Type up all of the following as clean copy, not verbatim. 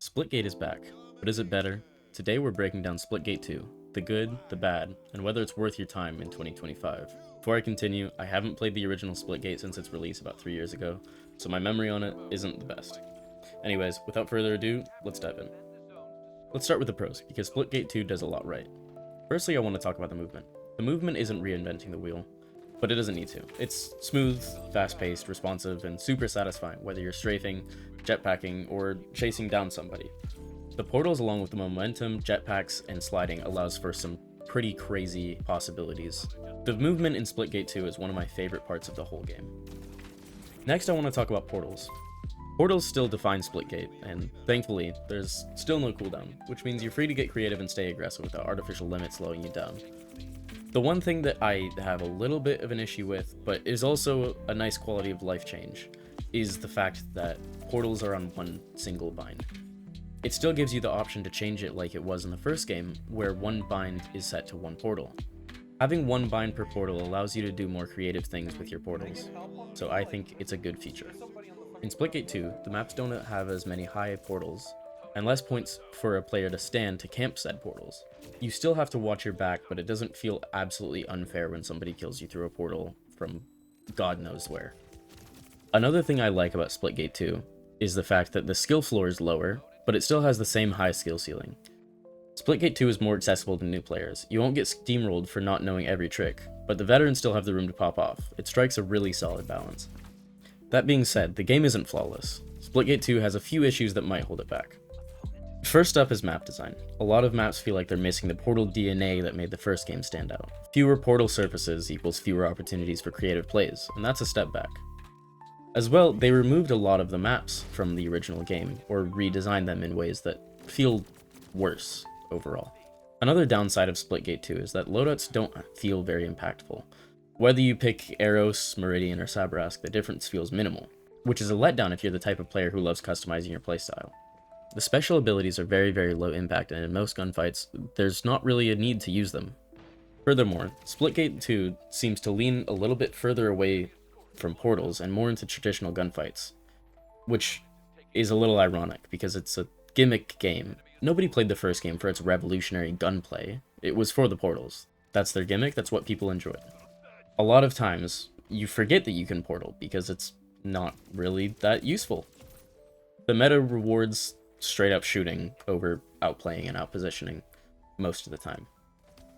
Splitgate is back, but is it better? Today we're breaking down Splitgate 2, the good, the bad, and whether it's worth your time in 2025. Before I continue, I haven't played the original Splitgate since its release about 3 years ago, so my memory on it isn't the best. Anyways, without further ado, let's dive in. Let's start with the pros, because Splitgate 2 does a lot right. Firstly, I want to talk about the movement. The movement isn't reinventing the wheel, but it doesn't need to. It's smooth, fast-paced, responsive, and super satisfying, whether you're strafing, jetpacking, or chasing down somebody. The portals, along with the momentum, jetpacks, and sliding, allows for some pretty crazy possibilities. The movement in Splitgate 2 is one of my favorite parts of the whole game. Next, I want to talk about portals. Portals still define Splitgate, and thankfully, there's still no cooldown, which means you're free to get creative and stay aggressive without artificial limits slowing you down. The one thing that I have a little bit of an issue with, but is also a nice quality of life change, is the fact that portals are on one single bind. It still gives you the option to change it like it was in the first game, where one bind is set to one portal. Having one bind per portal allows you to do more creative things with your portals, so I think it's a good feature. In Splitgate 2, the maps don't have as many high portals, and less points for a player to stand to camp said portals. You still have to watch your back, but it doesn't feel absolutely unfair when somebody kills you through a portal from God knows where. Another thing I like about Splitgate 2 is the fact that the skill floor is lower, but it still has the same high skill ceiling. Splitgate 2 is more accessible to new players. You won't get steamrolled for not knowing every trick, but the veterans still have the room to pop off. It strikes a really solid balance. That being said, the game isn't flawless. Splitgate 2 has a few issues that might hold it back. First up is map design. A lot of maps feel like they're missing the portal DNA that made the first game stand out. Fewer portal surfaces equals fewer opportunities for creative plays, and that's a step back. As well, they removed a lot of the maps from the original game, or redesigned them in ways that feel worse overall. Another downside of Splitgate 2 is that loadouts don't feel very impactful. Whether you pick Eros, Meridian, or Sabrask, the difference feels minimal, which is a letdown if you're the type of player who loves customizing your playstyle. The special abilities are very low impact, and in most gunfights, there's not really a need to use them. Furthermore, Splitgate 2 seems to lean a little bit further away from portals and more into traditional gunfights, which is a little ironic because it's a gimmick game. Nobody played the first game for its revolutionary gunplay. It was for the portals. That's their gimmick, that's what people enjoyed. A lot of times, you forget that you can portal because it's not really that useful. The meta rewards straight up shooting over outplaying and outpositioning most of the time.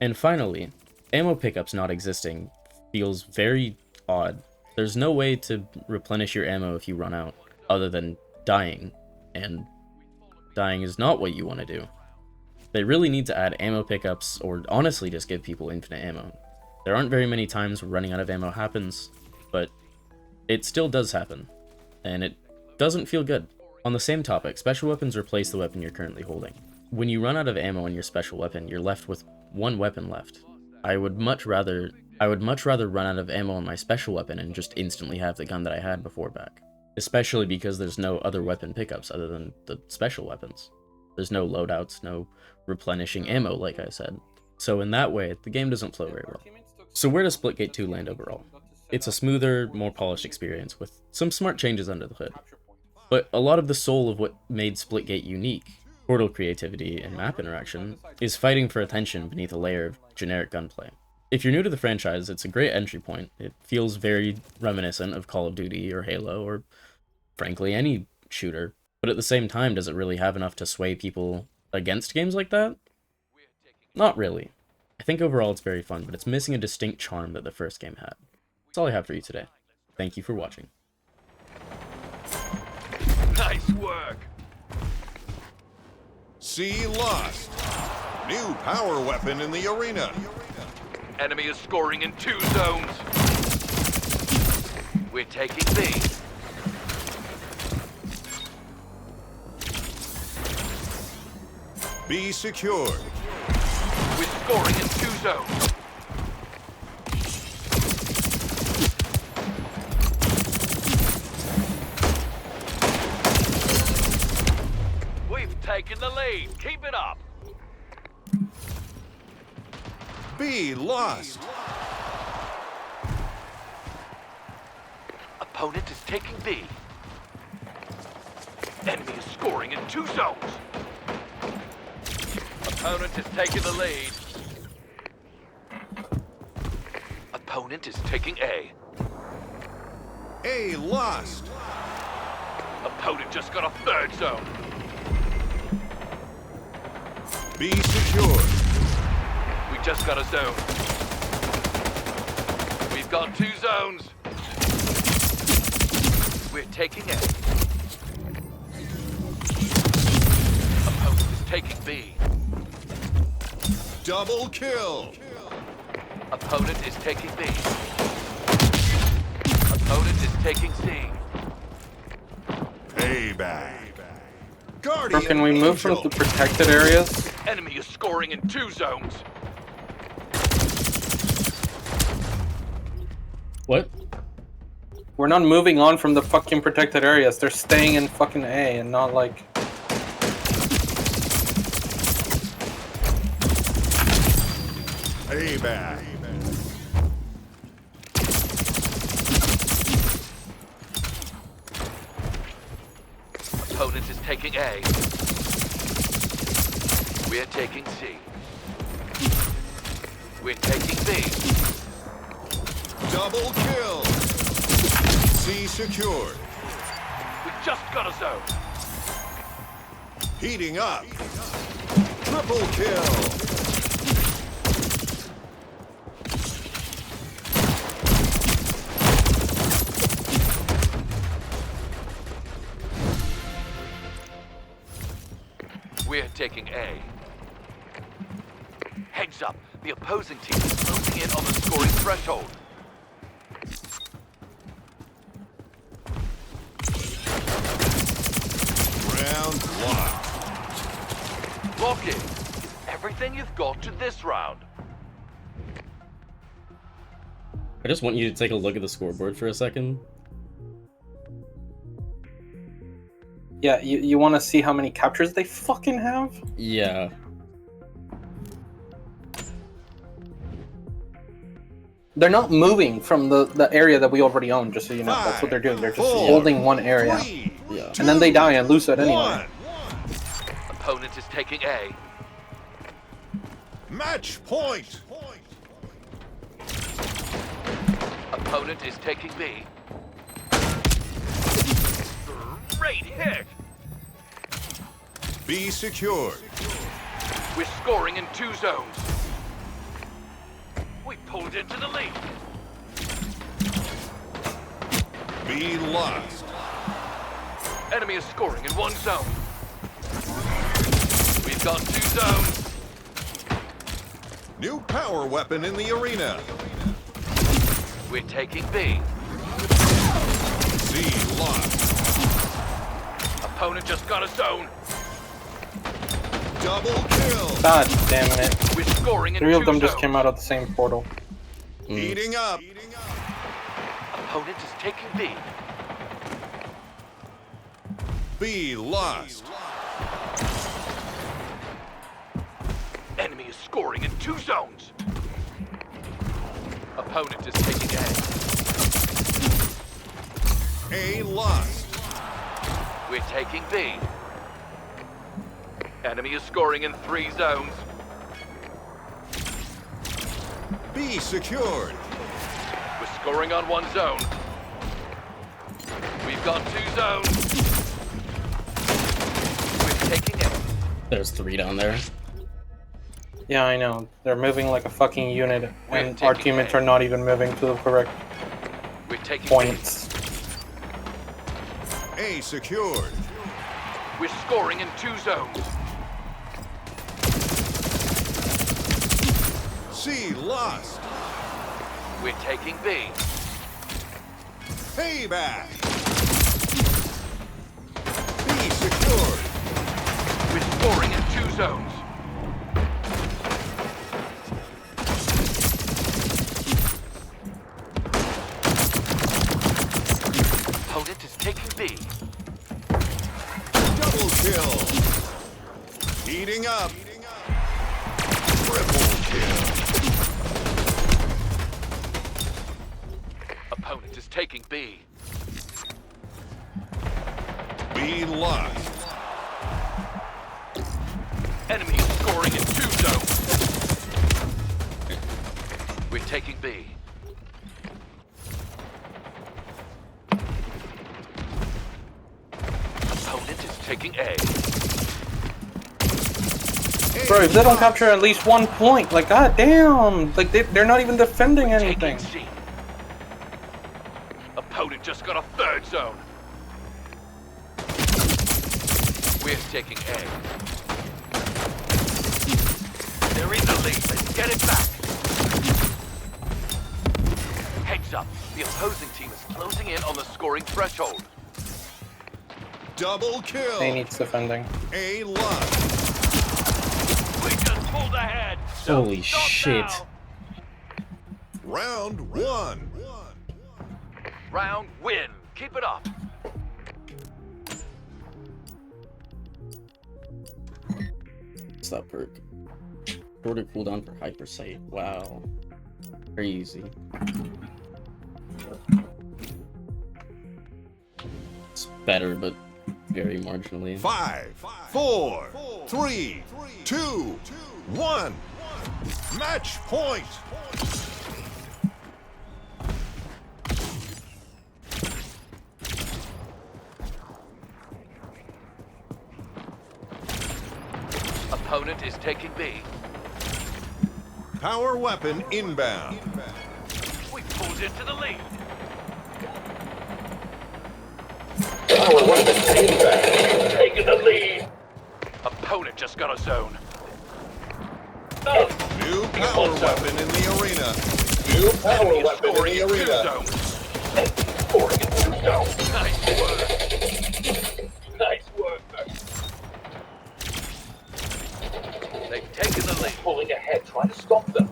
And finally, ammo pickups not existing feels very odd. There's no way to replenish your ammo if you run out, other than dying, and dying is not what you want to do. They really need to add ammo pickups, or honestly just give people infinite ammo. There aren't very many times where running out of ammo happens, but it still does happen, and it doesn't feel good. On the same topic, special weapons replace the weapon you're currently holding. When you run out of ammo on your special weapon, you're left with one weapon left. I would much rather run out of ammo on my special weapon and just instantly have the gun that I had before back. Especially because there's no other weapon pickups other than the special weapons. There's no loadouts, no replenishing ammo, like I said. So in that way, the game doesn't flow very well. So where does Splitgate 2 land overall? It's a smoother, more polished experience with some smart changes under the hood. But a lot of the soul of what made Splitgate unique, portal creativity and map interaction, is fighting for attention beneath a layer of generic gunplay. If you're new to the franchise, it's a great entry point. It feels very reminiscent of Call of Duty or Halo or, frankly, any shooter. But at the same time, does it really have enough to sway people against games like that? Not really. I think overall it's very fun, but it's missing a distinct charm that the first game had. That's all I have for you today. Thank you for watching. Nice work! See Lost. New power weapon in the arena. Enemy is scoring in 2 zones. We're taking B. Be secured. We're scoring in 2 zones. We've taken the lead. Keep it up. Be lost. Opponent is taking B. Enemy is scoring in 2 zones. Opponent is taking the lead. Opponent is taking A. A lost. Opponent just got a 3rd zone. B secured. We just got a zone. We've got 2 zones. We're taking A. Opponent is taking B. Double kill. Opponent is taking B. Opponent is taking C. Payback. Bro, Guardian can we move from Angel. the protected areas? Enemy is scoring in 2 zones. What? We're not moving on from the fucking protected areas. They're staying in fucking A and not like... Payback. Opponent is taking A. We're taking C. We're taking B. Double kill. C secured. We just got a zone. Heating up. Triple kill. We're taking A. Heads up, the opposing team is moving in on the scoring threshold. Round 1. Lock in. Everything you've got to this round. I just want you to take a look at the scoreboard for a second. Yeah, you want to see how many captures they fucking have? Yeah. They're not moving from the area that we already own, just so you know. That's what they're doing. They're just 4, holding one area. 3, Yeah. And then they die and lose it anyway. 1. Opponent is taking A. Match point. Opponent is taking B. Great hit! B secured. We're scoring in 2 zones. We pulled into the lead. B lost. Enemy is scoring in 1 zone. We've got 2 zones. New power weapon in the arena. We're taking B. C lost. Opponent just got a zone. Double kill. God damn it. We're scoring in 3 of 2 them just zones. came out of the same portal. Heating up. Opponent is taking B. B lost. Enemy is scoring in 2 zones. Opponent is taking A. A lost. We're taking B. Enemy is scoring in 3 zones. B secured. We're scoring on 1 zone. We've got 2 zones. We're taking A. There's 3 down there. Yeah, I know. They're moving like a fucking unit, and taking our teammates A. are not even moving to the correct We're taking points. A secured. B. We're scoring in 2 zones. C lost. We're taking B. Payback. B secured. We're scoring in 2 zones. Opponent is taking B. Double kill. Heating up. Triple kill. Opponent is taking B. B B lost. Enemy is scoring in 2 zones. We're taking B. Opponent is taking A. Bro, if they don't capture at least 1 point, like, goddamn, like they're not even defending anything. Taking C. Opponent just got a 3rd zone. We're taking A. They're in the lead. Let's get it back. Heads up. The opposing team is closing in on the scoring threshold. Double kill. They need defending. A lost. We just pulled ahead. Holy Don't stop shit. now. Round 1. Round win. Keep it up. What's that perk? Shorter cooldown for hyper sight. Wow. Crazy. It's better, but very marginally. 5, 4, 3, 2, 1. Match point. Opponent is taking B. Power weapon inbound. We pulled into the lead. Power weapon inbound. Taking the lead. Opponent just got a zone. New power weapon in the arena. New power Enemy is weapon in scoring the in 2 arena. zones. Scoring in 2 zones. Nice work. Nice work. They've taken the lead. Pulling ahead, trying to stop them.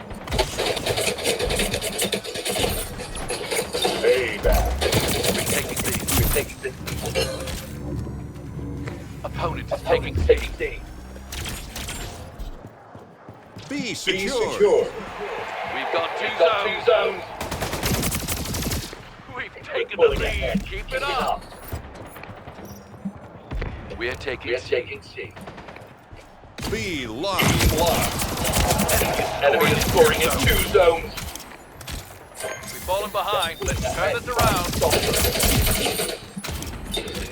Payback. We're taking B. We're taking the Opponent is taking taking C. C. B Be secure. secure. We've got 2 Got 2 zones. zones. We've taken the Pulling lead. ahead. Keep it up. We're taking We're C. taking C. B lost. Lost. Enemy Enemy is scoring in 2 zones. We've fallen behind. Let's turn this around. Stop them.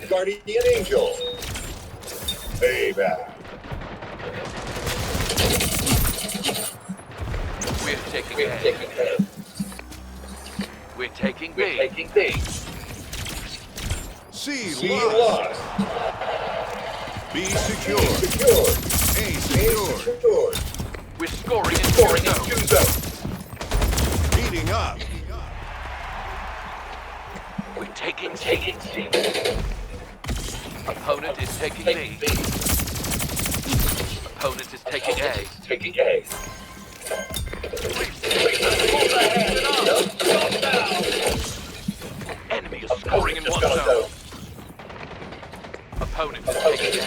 Guardian Angel. Payback. We're taking We're A. taking A. We're taking We're B. taking B. C C lost. lost. B B secure. secured. A A secure. secured. We're scoring in 2 Scoring in zones. 2 zones. Heating up. We're taking C. Taking C. Opponent is taking Taking B. B. Opponent is taking A. Taking A. Enemy is scoring in Just 1 got a zone. zone. Opponent is taking A.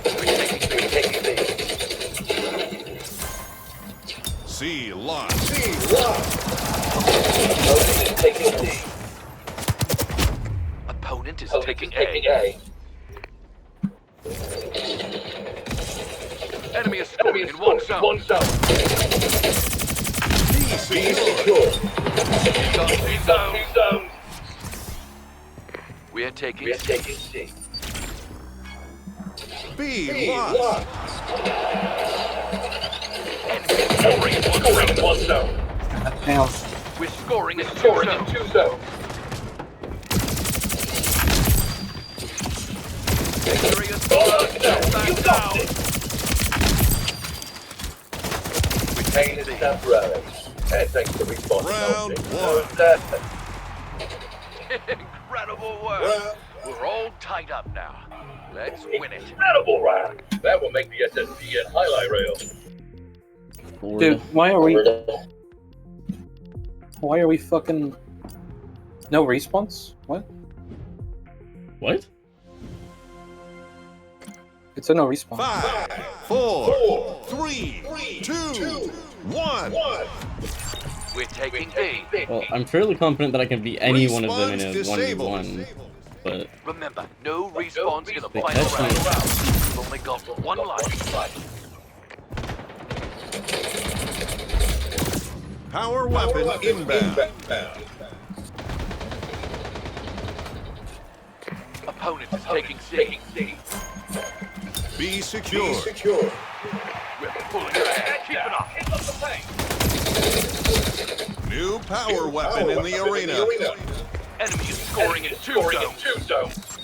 We're taking B. C lost. C lost. Opponent is taking D. Opponent is Opponent taking is taking A. A. Enemy is scoring in 1 zone. 1 zone. B B secure. secured. We've got 2 We've got 2 zones. zones. We're taking We're C. taking C. B B lost. lost. Enemy is scoring in 1 Scoring in zone. 1 zone. Damn. We're scoring in 2 Scoring in zones. 2 zones. Victory is Oh, back no, you got down. it. We're Pain taking is B. temporary. And thanks to respawn Round technology. 1. Incredible work. Round- We're all tied up now. Let's win it. Incredible round. That will make the SSPN highlight reel. Dude, why are we fucking... No respawns? What? What? It's a no respawn. 5, 4, 3, 2, 1. We're taking B. Well, I'm fairly confident that I can beat any one of them in Respawns a disabled. 1v1, but Remember, no respawns in the They final catch me. round. You've only got one life. Power weapon inbound. Opponent is taking C. Be secure. We're pulling back. Keep it up. New power weapon in the arena. Enemy is scoring in two zones.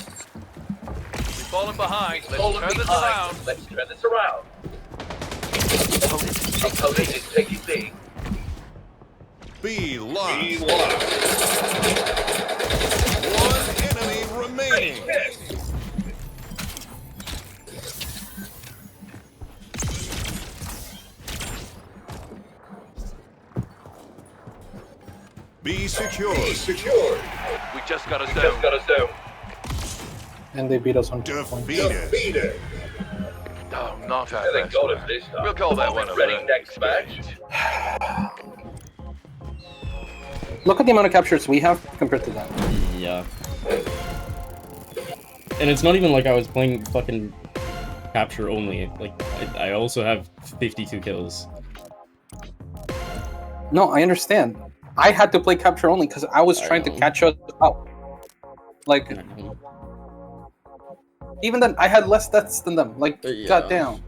We've fallen behind. Let's turn this around. Opponent is taking B. Be lost. One enemy remaining. Be secure. We just got a zone. And they beat us on 2 points. Defeated. Oh, not our best. We'll call that one a win. Next match. Look at the amount of captures we have compared to them. yeah. And it's not even like I was playing fucking capture only. Like, I also have 52 kills. No, I understand. I had to play capture only because I was trying to know. catch us up. Like, even then, I had less deaths than them. Like, Yeah. goddamn.